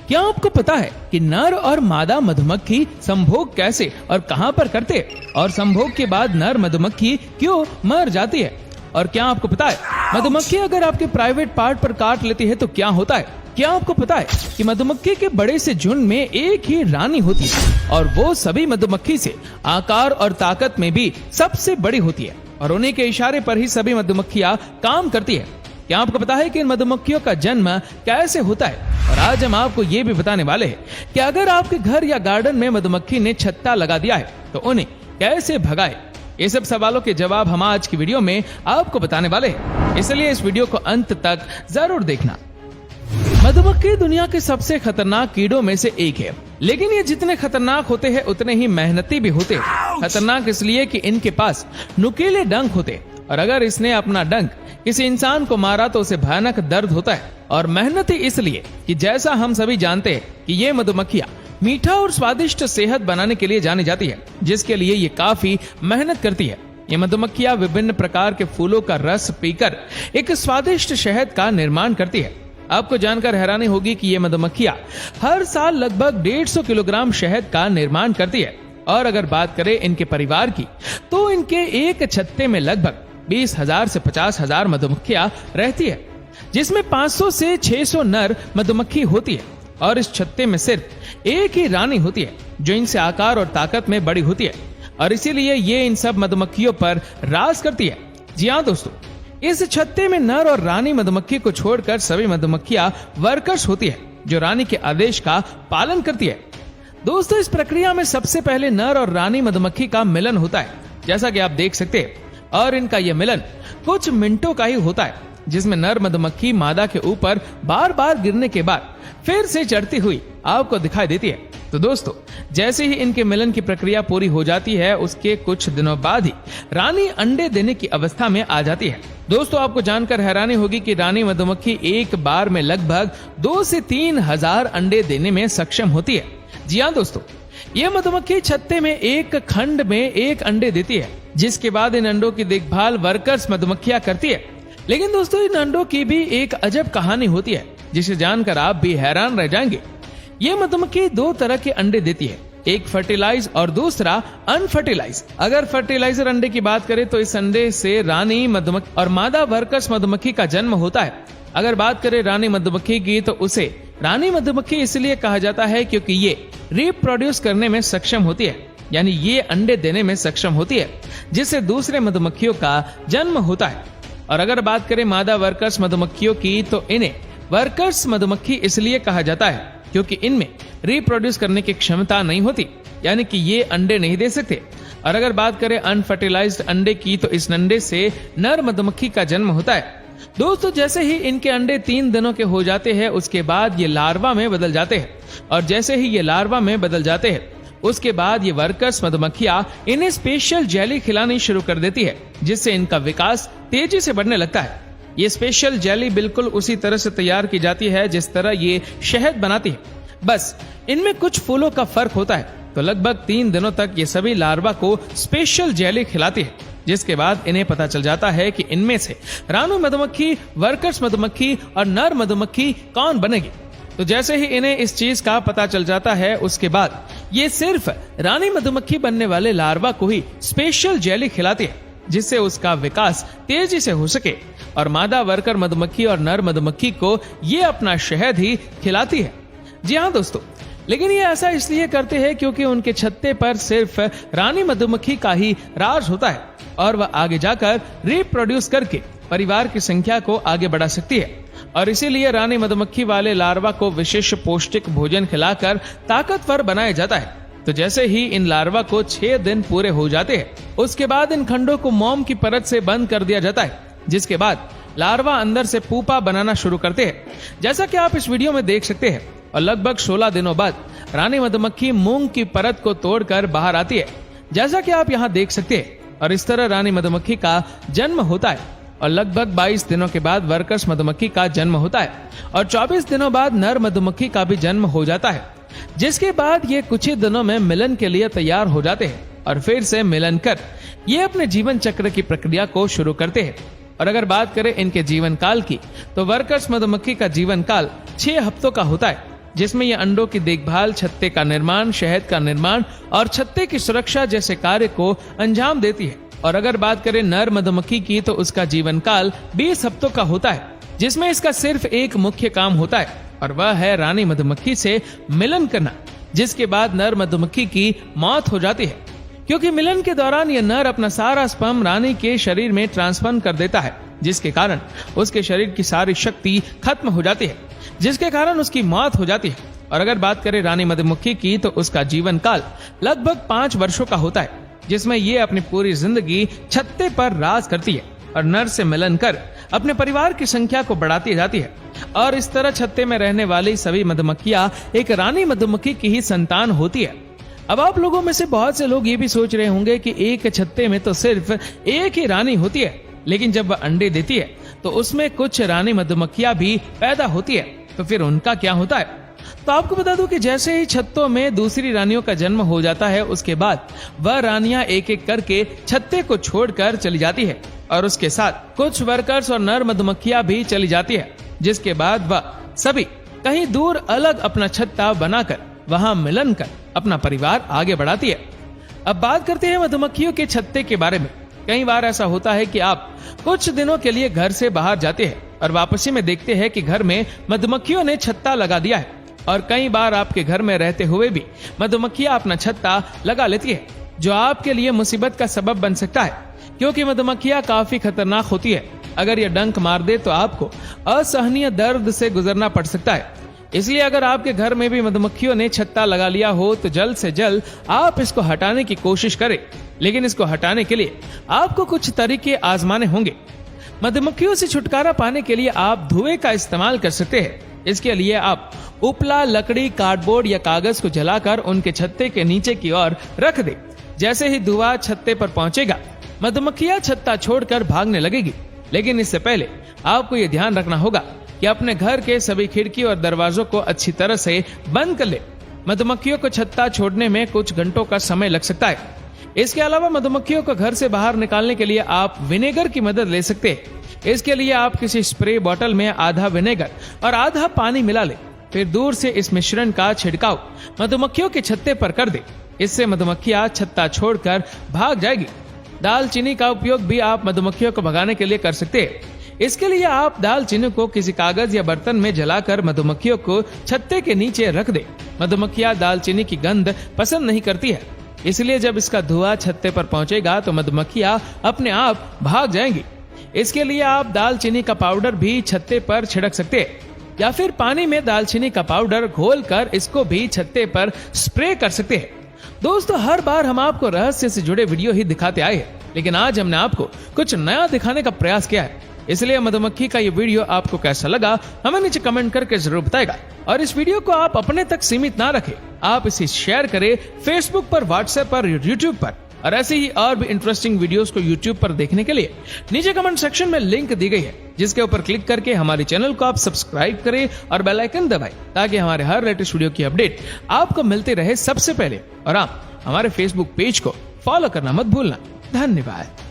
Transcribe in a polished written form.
क्या आपको पता है कि नर और मादा मधुमक्खी संभोग कैसे और कहां पर करते हैं, और संभोग के बाद नर मधुमक्खी क्यों मर जाती है? और क्या आपको पता है मधुमक्खी अगर आपके प्राइवेट पार्ट पर काट लेती है तो क्या होता है? क्या आपको पता है कि मधुमक्खी के बड़े से झुंड में एक ही रानी होती है और वो सभी मधुमक्खी से आकार और ताकत में भी सबसे बड़ी होती है और उन्हीं के इशारे पर ही सभी मधुमक्खियां काम करती है। क्या आपको पता है कि इन मधुमक्खियों का जन्म कैसे होता है? और आज हम आपको ये भी बताने वाले हैं कि अगर आपके घर या गार्डन में मधुमक्खी ने छत्ता लगा दिया है तो उन्हें कैसे भगाए। ये सब सवालों के जवाब हम आज की वीडियो में आपको बताने वाले हैं, इसलिए इस वीडियो को अंत तक जरूर देखना। मधुमक्खी दुनिया के सबसे खतरनाक कीड़ों में से एक है, लेकिन ये जितने खतरनाक होते हैं उतने ही मेहनती भी होते हैं। खतरनाक इसलिए कि इनके पास नुकीले डंक होते हैं और अगर इसने अपना डंक किसी इंसान को मारा तो उसे भयानक दर्द होता है। और मेहनती इसलिए कि जैसा हम सभी जानते हैं कि ये मधुमक्खियां मीठा और स्वादिष्ट सेहत बनाने के लिए जानी जाती है, जिसके लिए ये काफी मेहनत करती है। ये मधुमक्खियां विभिन्न प्रकार के फूलों का रस पीकर एक स्वादिष्ट शहद का निर्माण करती है। आपको जानकर हैरानी होगी कि ये मधुमक्खियां हर साल लगभग 150 किलोग्राम शहद का निर्माण करती है। और अगर बात करें इनके परिवार की तो इनके एक छत्ते में लगभग 20,000 से 50,000 मधुमक्खियां रहती है, जिसमें 500 से 600 नर मधुमक्खी होती है और इस छत्ते में सिर्फ एक ही रानी होती है जो इनसे आकार और ताकत में बड़ी होती है और इसीलिए ये इन सब मधुमक्खियों पर राज करती है। जी हाँ दोस्तों, इस छत्ते में नर और रानी मधुमक्खी को छोड़कर सभी मधुमक्खियां वर्कर्स होती है जो रानी के आदेश का पालन करती है। दोस्तों, इस प्रक्रिया में सबसे पहले नर और रानी मधुमक्खी का मिलन होता है, जैसा कि आप देख सकते हैं, और इनका यह मिलन कुछ मिनटों का ही होता है, जिसमें नर मधुमक्खी मादा के ऊपर बार बार गिरने के बाद फिर से चढ़ती हुई आपको दिखाई देती है। तो दोस्तों, जैसे ही इनके मिलन की प्रक्रिया पूरी हो जाती है उसके कुछ दिनों बाद ही रानी अंडे देने की अवस्था में आ जाती है। दोस्तों, आपको जानकर हैरानी होगी कि रानी मधुमक्खी एक बार में लगभग 2 से 3,000 अंडे देने में सक्षम होती है। जी हाँ दोस्तों, ये मधुमक्खी छत्ते में एक खंड में एक अंडे देती है, जिसके बाद इन अंडों की देखभाल वर्कर्स मधुमक्खियां करती है। लेकिन दोस्तों, इन अंडों की भी एक अजब कहानी होती है जिसे जानकर आप भी हैरान रह जाएंगे। ये मधुमक्खी 2 तरह के अंडे देती है, एक फर्टिलाइज और दूसरा अनफर्टिलाइज। अगर फर्टिलाइजर अंडे की बात करें तो इस अंडे से रानी मधुमक्खी और मादा वर्कर्स मधुमक्खी का जन्म होता है। अगर बात करें रानी मधुमक्खी की तो उसे रानी मधुमक्खी इसलिए कहा जाता है क्योंकि ये रिप्रोड्यूस करने में सक्षम होती है, यानी ये अंडे देने में सक्षम होती है, जिससे दूसरे मधुमक्खियों का जन्म होता है। और अगर बात करें मादा वर्कर्स मधुमक्खियों की तो इन्हें वर्कर्स मधुमक्खी इसलिए कहा जाता है क्योंकि इनमें रिप्रोड्यूस करने की क्षमता नहीं होती, यानी कि ये अंडे नहीं दे सकते। और अगर बात करें अनफर्टिलाइज्ड अंडे की तो इस अंडे से नर मधुमक्खी का जन्म होता है। दोस्तों, जैसे ही इनके अंडे 3 दिनों के हो जाते हैं उसके बाद ये लार्वा में बदल जाते हैं और जैसे ही ये लार्वा में बदल जाते हैं उसके बाद ये वर्कर्स मधुमक्खियां इन्हें स्पेशल जेली खिलानी शुरू कर देती है, जिससे इनका विकास तेजी से बढ़ने लगता है। ये स्पेशल जेली बिल्कुल उसी तरह से तैयार की जाती है जिस तरह ये शहद बनाती है, बस इनमें कुछ फूलों का फर्क होता है। तो लगभग 3 दिनों तक ये सभी लार्वा को स्पेशल जेली खिलाती है, जिसके बाद इन्हें पता चल जाता है कि इनमें से रानी मधुमक्खी, वर्कर्स मधुमक्खी और नर मधुमक्खी कौन बनेगी। तो जैसे ही इन्हें इस चीज का पता चल जाता है उसके बाद ये सिर्फ रानी मधुमक्खी बनने वाले लार्वा को ही स्पेशल जेली खिलाती है, जिससे उसका विकास तेजी से हो सके, और मादा वर्कर मधुमक्खी और नर मधुमक्खी को ये अपना शहद ही खिलाती है। जी हाँ दोस्तों, लेकिन ये ऐसा इसलिए करते हैं क्योंकि उनके छत्ते पर सिर्फ रानी मधुमक्खी का ही राज होता है और वह आगे जाकर रिप्रोड्यूस करके परिवार की संख्या को आगे बढ़ा सकती है। और इसीलिए रानी मधुमक्खी वाले लार्वा को विशेष पौष्टिक भोजन खिलाकर ताकतवर बनाया जाता है। तो जैसे ही इन लार्वा को 6 दिन पूरे हो जाते हैं उसके बाद इन खंडों को मोम की परत से बंद कर दिया जाता है, जिसके बाद लार्वा अंदर से पुपा बनाना शुरू करते हैं, जैसा कि आप इस वीडियो में देख सकते हैं। और लगभग 16 दिनों बाद रानी मधुमक्खी मूंग की परत को तोड़कर बाहर आती है, जैसा कि आप यहाँ देख सकते हैं। और इस तरह रानी मधुमक्खी का जन्म होता है और लगभग 22 दिनों के बाद वर्कर्स मधुमक्खी का जन्म होता है और 24 दिनों बाद नर मधुमक्खी का भी जन्म हो जाता है, जिसके बाद ये कुछ ही दिनों में मिलन के लिए तैयार हो जाते हैं और फिर से मिलन कर ये अपने जीवन चक्र की प्रक्रिया को शुरू करते हैं। और अगर बात करें इनके जीवन काल की तो वर्कर्स मधुमक्खी का जीवन काल 6 हफ्तों का होता है जिसमें ये अंडों की देखभाल, छत्ते का निर्माण, शहद का निर्माण और छत्ते की सुरक्षा जैसे कार्य को अंजाम देती है। और अगर बात करें नर मधुमक्खी की तो उसका जीवन काल 20 हफ्तों का होता है, जिसमें इसका सिर्फ एक मुख्य काम होता है और वह है रानी मधुमक्खी से मिलन करना, जिसके बाद नर मधुमक्खी की मौत हो जाती है, क्योंकि मिलन के दौरान यह नर अपना सारा स्पर्म रानी के शरीर में ट्रांसफर कर देता है, जिसके कारण उसके शरीर की सारी शक्ति खत्म हो जाती है, जिसके कारण उसकी मौत हो जाती है। और अगर बात करें रानी मधुमक्खी की तो उसका जीवन काल लगभग 5 वर्षों का होता है, जिसमें ये अपनी पूरी जिंदगी छत्ते पर राज करती है और नर से मिलन कर अपने परिवार की संख्या को बढ़ाती जाती है। और इस तरह छत्ते में रहने वाली सभी मधुमक्खियां एक रानी मधुमक्खी की ही संतान होती है। अब आप लोगों में से बहुत से लोग ये भी सोच रहे होंगे कि एक छत्ते में तो सिर्फ एक ही रानी होती है, लेकिन जब वह अंडे देती है तो उसमें कुछ रानी मधुमक्खियां भी पैदा होती है, तो फिर उनका क्या होता है? तो आपको बता दूं कि जैसे ही छत्तों में दूसरी रानियों का जन्म हो जाता है, उसके बाद वह रानियां एक एक करके छत्ते को छोड़कर चली जाती है और उसके साथ कुछ वर्कर्स और नर मधुमक्खियां भी चली जाती है, जिसके बाद वह सभी कहीं दूर अलग अपना छत्ता बनाकर वहां मिलन कर अपना परिवार आगे बढ़ाती है। अब बात करते हैं मधुमक्खियों के छत्ते के बारे में। कई बार ऐसा होता है कि आप कुछ दिनों के लिए घर से बाहर जाते हैं और वापसी में देखते हैं कि घर में मधुमक्खियों ने छत्ता लगा दिया है। और कई बार आपके घर में रहते हुए भी मधुमक्खियां अपना छत्ता लगा लेती है, जो आपके लिए मुसीबत का सबब बन सकता है, क्योंकि मधुमक्खियां काफी खतरनाक होती है। अगर ये डंक मार दे तो आपको असहनीय दर्द से गुजरना पड़ सकता है। इसलिए अगर आपके घर में भी मधुमक्खियों ने छत्ता लगा लिया हो तो जल्द से जल्द आप इसको हटाने की कोशिश करें, लेकिन इसको हटाने के लिए आपको कुछ तरीके आजमाने होंगे। मधुमक्खियों से छुटकारा पाने के लिए आप धुएं का इस्तेमाल कर सकते हैं। इसके लिए आप उपला, लकड़ी, कार्डबोर्ड या कागज को जलाकर उनके छत्ते के नीचे की ओर रख दे। जैसे ही धुआं छत्ते पर पहुंचेगा, मधुमक्खियां छत्ता छोड़कर भागने लगेगी। लेकिन इससे पहले आपको यह ध्यान रखना होगा कि अपने घर के सभी खिड़की और दरवाजों को अच्छी तरह से बंद कर ले। मधुमक्खियों को छत्ता छोड़ने में कुछ घंटों का समय लग सकता है। इसके अलावा मधुमक्खियों को घर से बाहर निकालने के लिए आप विनेगर की मदद ले सकते हैं। इसके लिए आप किसी स्प्रे बोतल में आधा विनेगर और आधा पानी मिला ले, फिर दूर से इस मिश्रण का छिड़काव मधुमक्खियों के छत्ते पर कर दे। इससे मधुमक्खियां छत्ता छोड़कर भाग जाएगी। दालचीनी का उपयोग भी आप मधुमक्खियों को भगाने के लिए कर सकते हैं। इसके लिए आप दालचीनी को किसी कागज या बर्तन में जलाकर मधुमक्खियों को छत्ते के नीचे रख दे। मधुमक्खियां दालचीनी की गंध पसंद नहीं करती है, इसलिए जब इसका धुआं छत्ते पर पहुंचेगा तो मधुमक्खियां अपने आप भाग जाएंगी। इसके लिए आप दालचीनी का पाउडर भी छत्ते पर छिड़क सकते हैं, या फिर पानी में दालचीनी का पाउडर घोलकर इसको भी छत्ते पर स्प्रे कर सकते हैं। दोस्तों, हर बार हम आपको रहस्य से जुड़े वीडियो ही दिखाते आए हैं, लेकिन आज हमने आपको कुछ नया दिखाने का प्रयास किया है। इसलिए मधुमक्खी का ये वीडियो आपको कैसा लगा हमें नीचे कमेंट करके जरूर बताएगा। और इस वीडियो को आप अपने तक सीमित ना रखें, आप इसे शेयर करें फेसबुक पर, व्हाट्सएप पर, यूट्यूब पर। और ऐसे ही और भी इंटरेस्टिंग वीडियोस को यूट्यूब पर देखने के लिए नीचे कमेंट सेक्शन में लिंक दी गई है, जिसके ऊपर क्लिक करके हमारे चैनल को आप सब्सक्राइब करें और बेल आइकन दबाएं, ताकि हमारे हर लेटेस्ट वीडियो की अपडेट आपको मिलते रहे सबसे पहले। और आप हमारे फेसबुक पेज को फॉलो करना मत भूलना। धन्यवाद।